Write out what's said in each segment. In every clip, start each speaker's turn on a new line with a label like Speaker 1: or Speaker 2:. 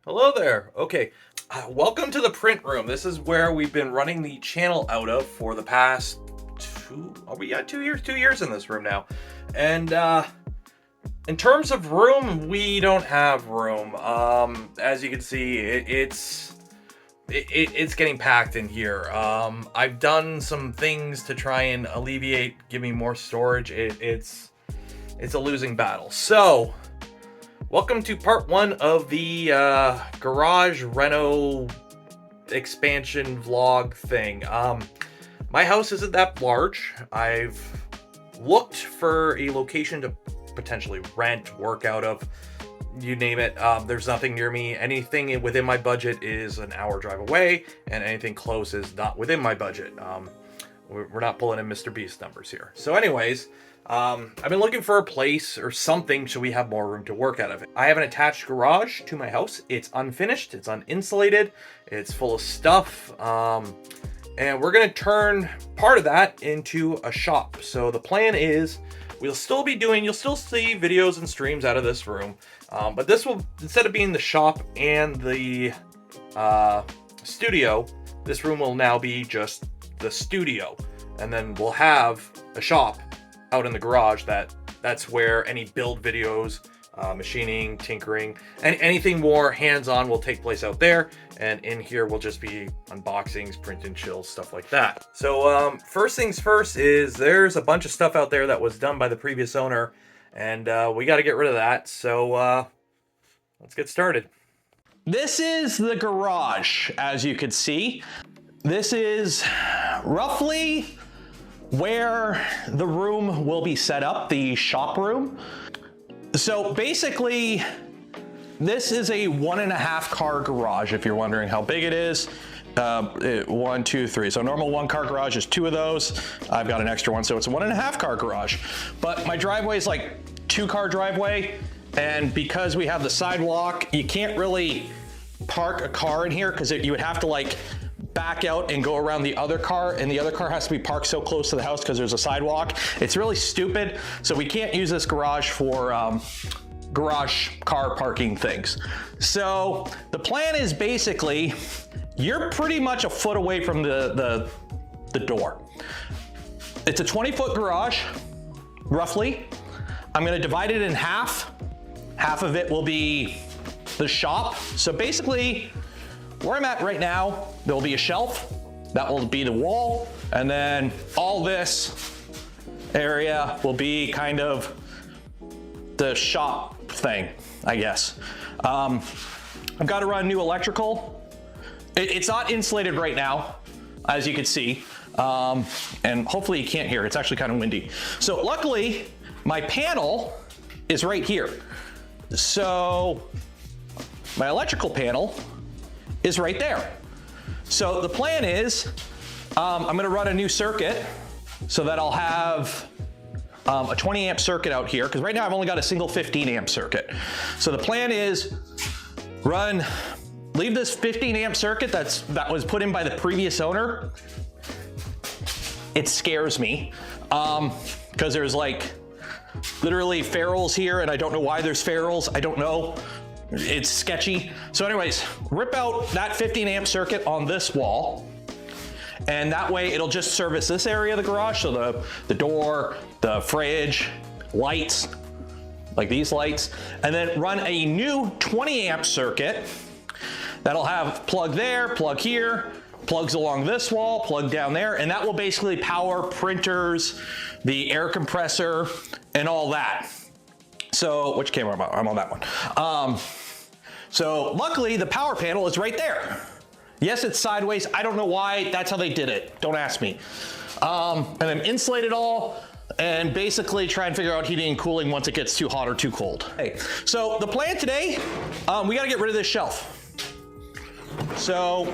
Speaker 1: Hello there. Okay, welcome to the print room. This is where we've been running the channel out of for the past we got 2 years, 2 years in this room now. And in terms of room, we don't have room. As you can see, it's getting packed in here. I've done some things to try and alleviate, give me more storage. It's a losing battle. So, welcome to part one of the garage reno expansion vlog thing. My house isn't that large. I've looked for a location to potentially rent, work out of, you name it. There's nothing near me. Anything within my budget is an hour drive away, and anything close is not within my budget. We're not pulling in Mr. Beast numbers here. So anyways, I've been looking for a place or something so we have more room to work out of it. I have an attached garage to my house. It's unfinished, it's uninsulated, it's full of stuff, and we're gonna turn part of that into a shop. So the plan is you'll still see videos and streams out of this room, but this will, instead of being the shop and the studio, this room will now be just the studio, and then we'll have a shop out in the garage. That's where any build videos, machining, tinkering, and anything more hands-on will take place out there, and in here will just be unboxings, print and chills, stuff like that. So first things first is there's a bunch of stuff out there that was done by the previous owner, and we got to get rid of that. So let's get started.
Speaker 2: This is the garage, as you could see. This is roughly where the room will be set up, the shop room. So basically, this is a 1.5 car garage, if you're wondering how big it is. 1, 2, 3. So normal 1 car garage is 2 of those. I've got an extra one, so it's a 1.5 car garage. But my driveway is like 2 car driveway, and because we have the sidewalk, you can't really park a car in here because you would have to like back out and go around the other car, and the other car has to be parked so close to the house because there's a sidewalk. It's really stupid, so we can't use this garage for garage car parking things. So the plan is basically, you're pretty much a foot away from the door. It's a 20-foot garage, roughly. I'm gonna divide it in half. Half of it will be the shop. So basically, where I'm at right now, there'll be a shelf, that will be the wall, and then all this area will be kind of the shop thing, I guess. I've got to run new electrical. It's not insulated right now, as you can see, and hopefully you can't hear, it's actually kind of windy. So luckily, my panel is right here. So my electrical panel is right there. So the plan is, I'm gonna run a new circuit so that I'll have a 20 amp circuit out here, because right now I've only got a single 15 amp circuit. So the plan is leave this 15 amp circuit that was put in by the previous owner. It scares me, because there's like literally ferrules here, and I don't know why there's ferrules, I don't know. It's sketchy. So anyways, rip out that 15 amp circuit on this wall, and that way it'll just service this area of the garage. So the door, the fridge, lights, like these lights, and then run a new 20 amp circuit that'll have plug there, plug here, plugs along this wall, plug down there, and that will basically power printers, the air compressor, and all that. So, which camera am I on? I'm on that one. So luckily the power panel is right there. Yes, it's sideways. I don't know why, that's how they did it. Don't ask me. And then insulate it all, and basically try and figure out heating and cooling once it gets too hot or too cold. Okay, so the plan today, we gotta get rid of this shelf. So,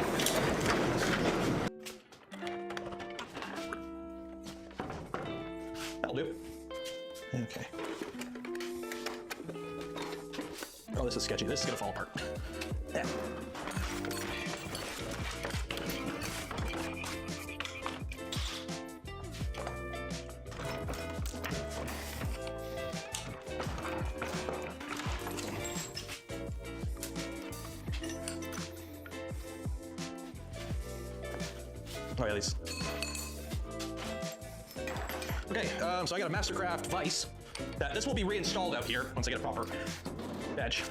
Speaker 2: that'll do. Okay. Oh, this is sketchy. This is gonna fall apart. Yeah. Oh yeah, these. Okay, so I got a Mastercraft vise. This will be reinstalled out here once I get a proper edge.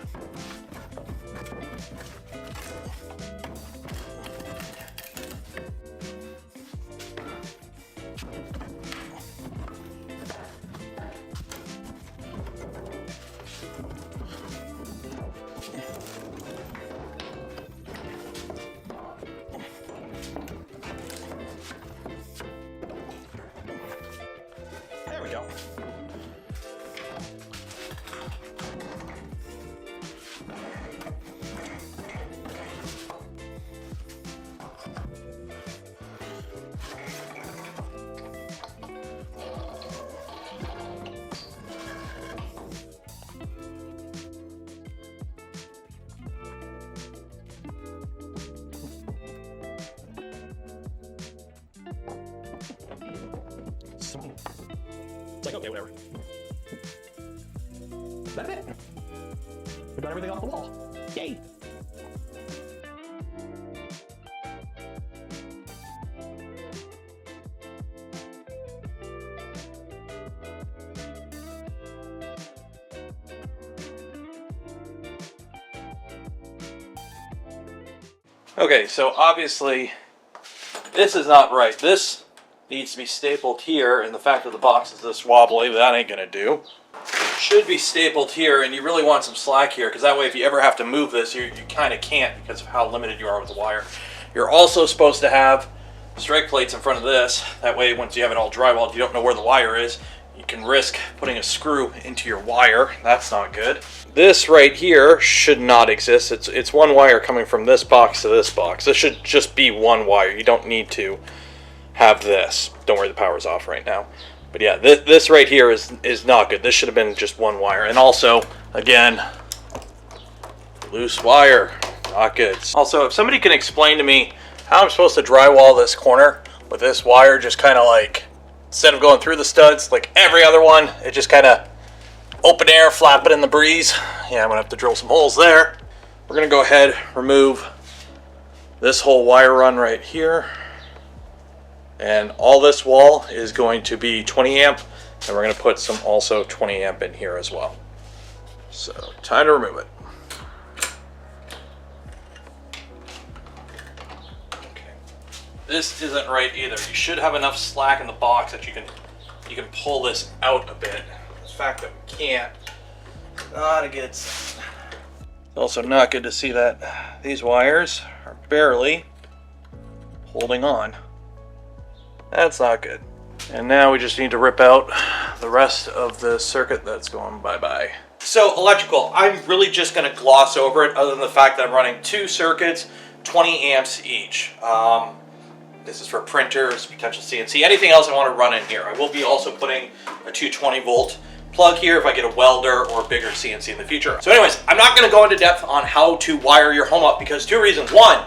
Speaker 2: There we go. It's like, okay, whatever. That's it. We got everything off the wall. Yay.
Speaker 1: Okay, so obviously this is not right. This needs to be stapled here, and the fact that the box is this wobbly, that ain't gonna do. Should be stapled here, and you really want some slack here, because that way if you ever have to move this, you kind of can't because of how limited you are with the wire. You're also supposed to have strike plates in front of this. That way once you have it all drywalled, you don't know where the wire is. You can risk putting a screw into your wire. That's not good. This right here should not exist. It's one wire coming from this box to this box. This should just be one wire. You don't need to have this. Don't worry, the power's off right now. But yeah, this right here is not good. This should have been just one wire. And also, again, loose wire, not good. Also, if somebody can explain to me how I'm supposed to drywall this corner with this wire just kind of like, instead of going through the studs like every other one, it just kind of open air, flap it in the breeze. Yeah, I'm gonna have to drill some holes there. We're gonna go ahead, remove this whole wire run right here. And all this wall is going to be 20 amp, and we're going to put some also 20 amp in here as well. So time to remove it. Okay. This isn't right either. You should have enough slack in the box that you can pull this out a bit. The fact that we can't, not a good sign. It's also not good to see that these wires are barely holding on. That's not good. And now we just need to rip out the rest of the circuit that's going bye-bye. So electrical, I'm really just gonna gloss over it other than the fact that I'm running 2 circuits, 20 amps each. This is for printers, potential CNC, anything else I wanna run in here. I will be also putting a 220 volt plug here if I get a welder or bigger CNC in the future. So anyways, I'm not gonna go into depth on how to wire your home up because 2 reasons. 1,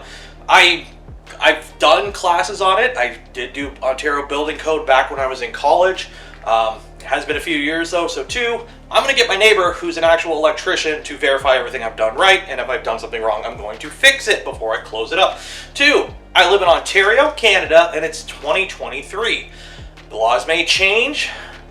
Speaker 1: I've done classes on it. I did do Ontario Building Code back when I was in college. It has been a few years though. So 2, I'm gonna get my neighbor who's an actual electrician to verify everything I've done right. And if I've done something wrong, I'm going to fix it before I close it up. 2, I live in Ontario, Canada, and it's 2023. The laws may change,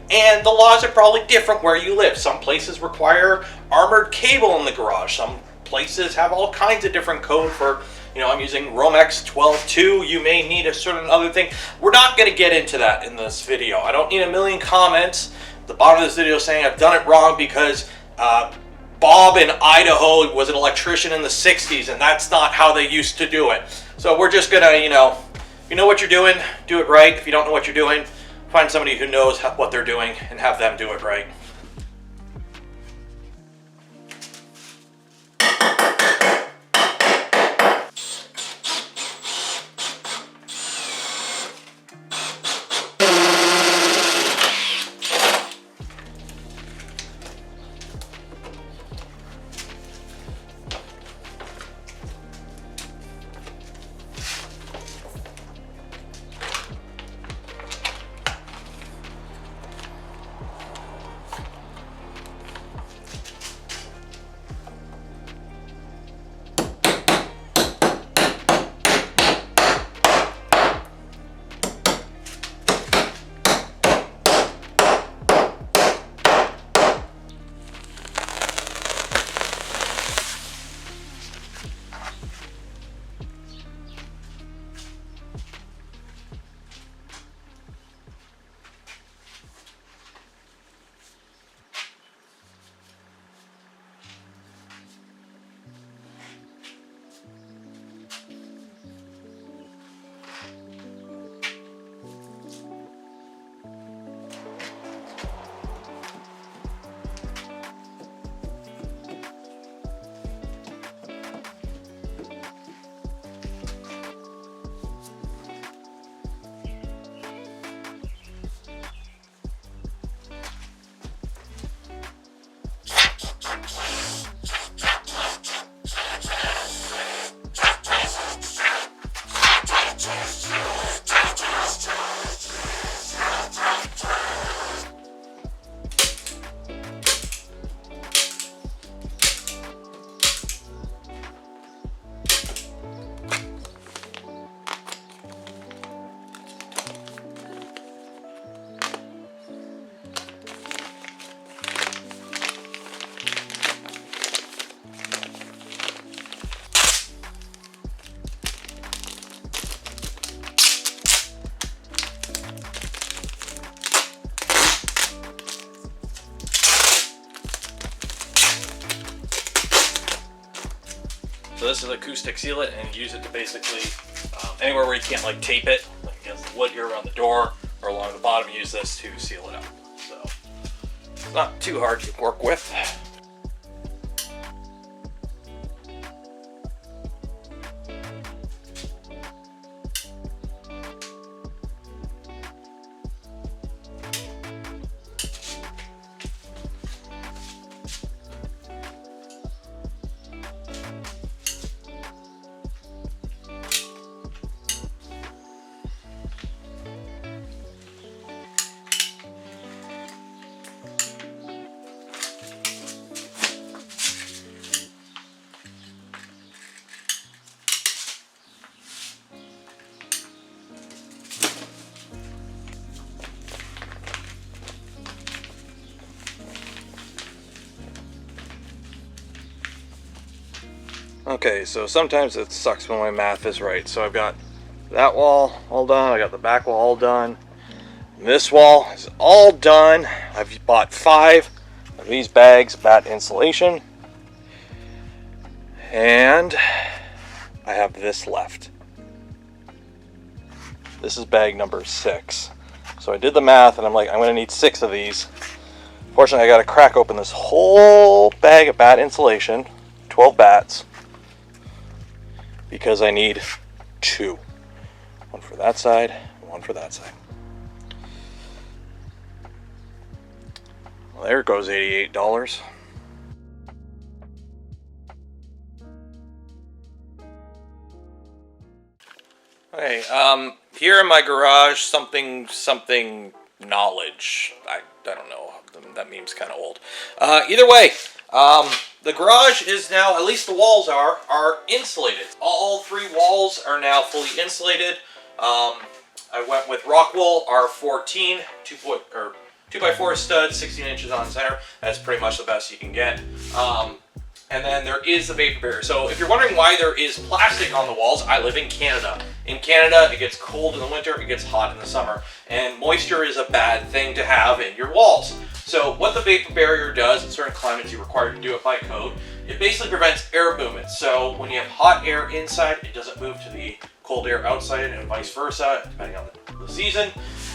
Speaker 1: and the laws are probably different where you live. Some places require armored cable in the garage. Some places have all kinds of different code for, you know, I'm using Romex 12.2, you may need a certain other thing. We're not gonna get into that in this video. I don't need a million comments at the bottom of this video saying I've done it wrong because Bob in Idaho was an electrician in the 60s and that's not how they used to do it. So we're just gonna, you know, if you know what you're doing, do it right. If you don't know what you're doing, find somebody who knows what they're doing and have them do it right. So this is acoustic sealant, and use it to basically anywhere where you can't like tape it, like against the wood here around the door or along the bottom, use this to seal it up. So it's not too hard to work with. Okay, so sometimes it sucks when my math is right. So I've got that wall all done, I got the back wall all done. This wall is all done. I've bought 5 of these bags, bat insulation. And I have this left. This is bag number 6. So I did the math and I'm like, I'm gonna need 6 of these. Fortunately, I gotta crack open this whole bag of bat insulation, 12 bats, because I need 2. One for that side, one for that side. Well, there goes $88. Okay, here in my garage, something knowledge. I don't know. That meme's kind of old. Either way, the garage is now, at least the walls are insulated. All 3 walls are now fully insulated. I went with Rockwool R14 2x4 stud, 16 inches on center. That's pretty much the best you can get. And then there is the vapor barrier. So if you're wondering why there is plastic on the walls, I live in Canada. In Canada, it gets cold in the winter, it gets hot in the summer. And moisture is a bad thing to have in your walls. So what the vapor barrier does, in certain climates you're required to do it by code, it basically prevents air movement. So when you have hot air inside, it doesn't move to the cold air outside and vice versa, depending on the season.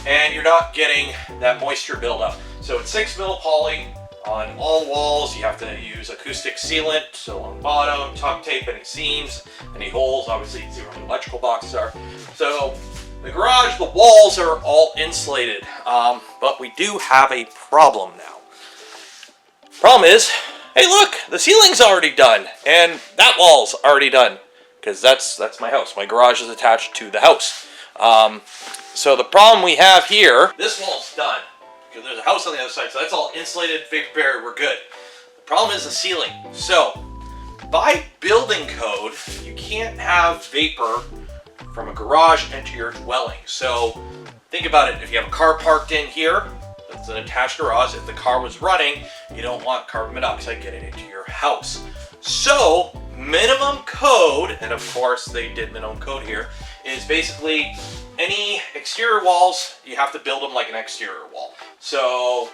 Speaker 1: And you're not getting that moisture buildup. So it's 6 mil poly. On all walls, you have to use acoustic sealant, so on the bottom, tuck tape any seams, any holes, obviously you can see where the electrical boxes are. So the garage, the walls are all insulated, but we do have a problem now. Problem is, hey look, the ceiling's already done, and that wall's already done, because that's my house. My garage is attached to the house. So the problem we have here, this wall's done. There's a house on the other side, so that's all insulated, vapor barrier, we're good. The problem is the ceiling. So, by building code, you can't have vapor from a garage into your dwelling. So, think about it. If you have a car parked in here, that's an attached garage, if the car was running, you don't want carbon monoxide getting into your house. So, minimum code, and of course they did minimum code here, is basically any exterior walls, you have to build them like an exterior wall. So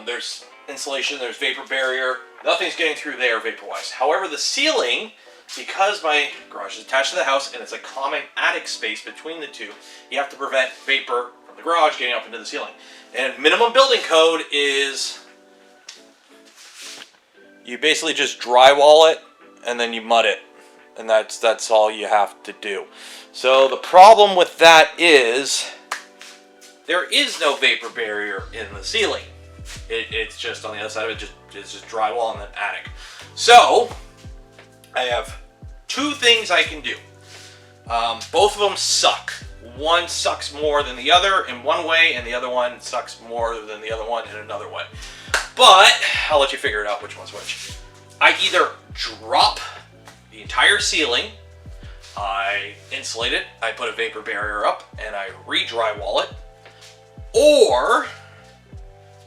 Speaker 1: there's insulation, there's vapor barrier, nothing's getting through there vapor-wise. However, the ceiling, because my garage is attached to the house and it's a common attic space between the two, you have to prevent vapor from the garage getting up into the ceiling. And minimum building code is you basically just drywall it and then you mud it. And that's all you have to do. So the problem with that is there is no vapor barrier in the ceiling. It's just on the other side of it, it's just drywall and then attic. So I have 2 things I can do. Both of them suck. One sucks more than the other in one way, and the other one sucks more than the other one in another way. But I'll let you figure it out which one's which. I either drop the entire ceiling, I insulate it, I put a vapor barrier up, and I re-drywall it, or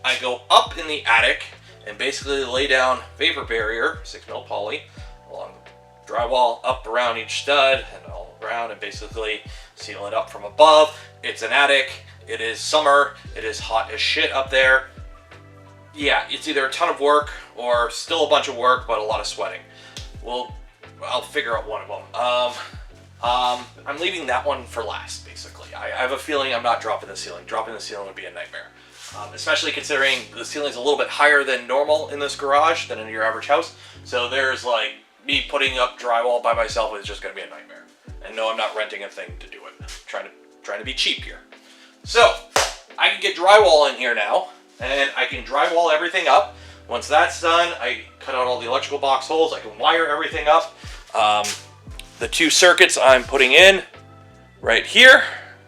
Speaker 1: I go up in the attic and basically lay down vapor barrier, 6 mil poly, along the drywall, up around each stud, and all around, and basically seal it up from above. It's an attic, it is summer, it is hot as shit up there. Yeah, it's either a ton of work or still a bunch of work, but a lot of sweating. Well, I'll figure out one of them. I'm leaving that one for last, basically. I have a feeling I'm not dropping the ceiling. Dropping the ceiling would be a nightmare. Especially considering the ceiling's a little bit higher than normal in this garage than in your average house. So there's like, me putting up drywall by myself is just gonna be a nightmare. And no, I'm not renting a thing to do it. I'm trying to be cheap here. So, I can get drywall in here now, and I can drywall everything up. Once that's done, I cut out all the electrical box holes, I can wire everything up. The 2 circuits I'm putting in right here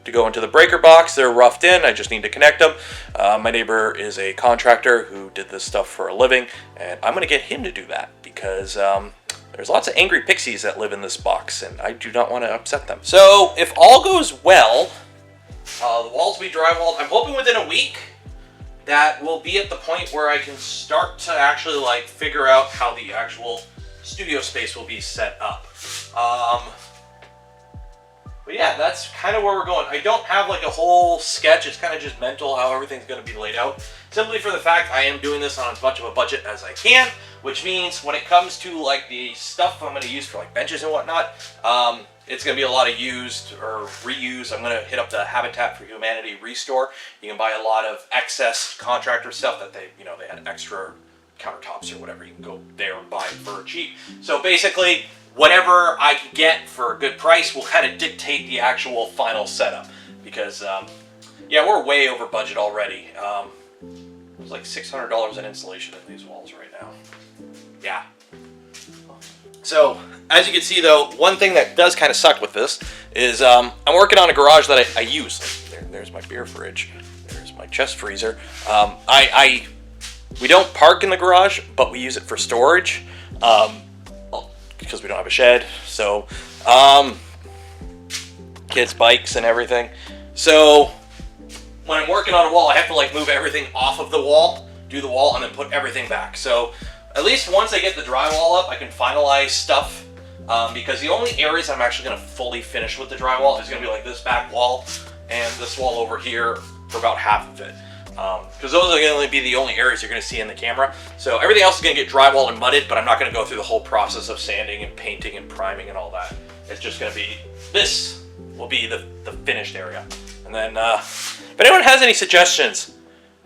Speaker 1: to go into the breaker box, they're roughed in, I just need to connect them. My neighbor is a contractor who did this stuff for a living, and I'm gonna get him to do that because there's lots of angry pixies that live in this box, and I do not want to upset them. So, if all goes well, the walls will be drywalled. I'm hoping within a week that we'll be at the point where I can start to actually like figure out how the actual studio space will be set up. But yeah, that's kind of where we're going. I don't have like a whole sketch. It's kind of just mental how everything's going to be laid out. Simply for the fact I am doing this on as much of a budget as I can, which means when it comes to like the stuff I'm going to use for like benches and whatnot, it's going to be a lot of used or reuse. I'm going to hit up the Habitat for Humanity Restore. You can buy a lot of excess contractor stuff that they had extra countertops or whatever. You can go there and buy it for cheap. So basically, whatever I can get for a good price will kind of dictate the actual final setup. Because, yeah, we're way over budget already. It's like $600 in installation in these walls right now. Yeah. So, as you can see though, one thing that does kind of suck with this is I'm working on a garage that I use. There's my beer fridge. There's my chest freezer. We don't park in the garage, but we use it for storage because we don't have a shed. So, kids' bikes and everything. So, when I'm working on a wall, I have to like move everything off of the wall, do the wall, and then put everything back. So, at least once I get the drywall up, I can finalize stuff. Because the only areas I'm actually going to fully finish with the drywall is going to be like this back wall and this wall over here for about half of it. Because those are going to be the only areas you're going to see in the camera. So everything else is going to get drywalled and mudded, but I'm not going to go through the whole process of sanding and painting and priming and all that. It's just going to be, this will be the finished area. And then, if anyone has any suggestions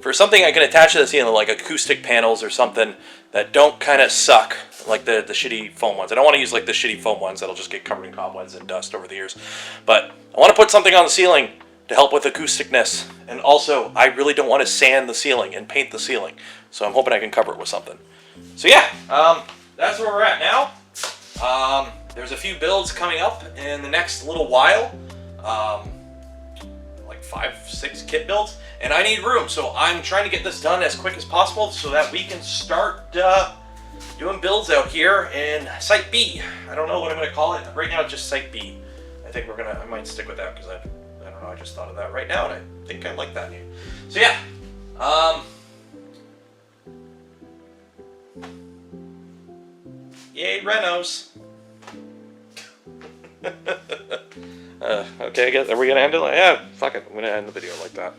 Speaker 1: for something I can attach to the ceiling, like acoustic panels or something that don't kind of suck, like the shitty foam ones. I don't want to use like the shitty foam ones that'll just get covered in cobwebs and dust over the years. But I want to put something on the ceiling to help with acousticness. And also, I really don't want to sand the ceiling and paint the ceiling. So I'm hoping I can cover it with something. So yeah, that's where we're at now. There's a few builds coming up in the next little while. Like 5-6 kit builds. And I need room, so I'm trying to get this done as quick as possible so that we can start doing builds out here in Site B. I don't know what I'm going to call it. Right now, it's just Site B. I think I might stick with that because I don't know, I just thought of that right now and I think I like that name. So yeah, yay, renos. Okay, I guess, are we going to end it? Yeah, fuck it, I'm going to end the video like that.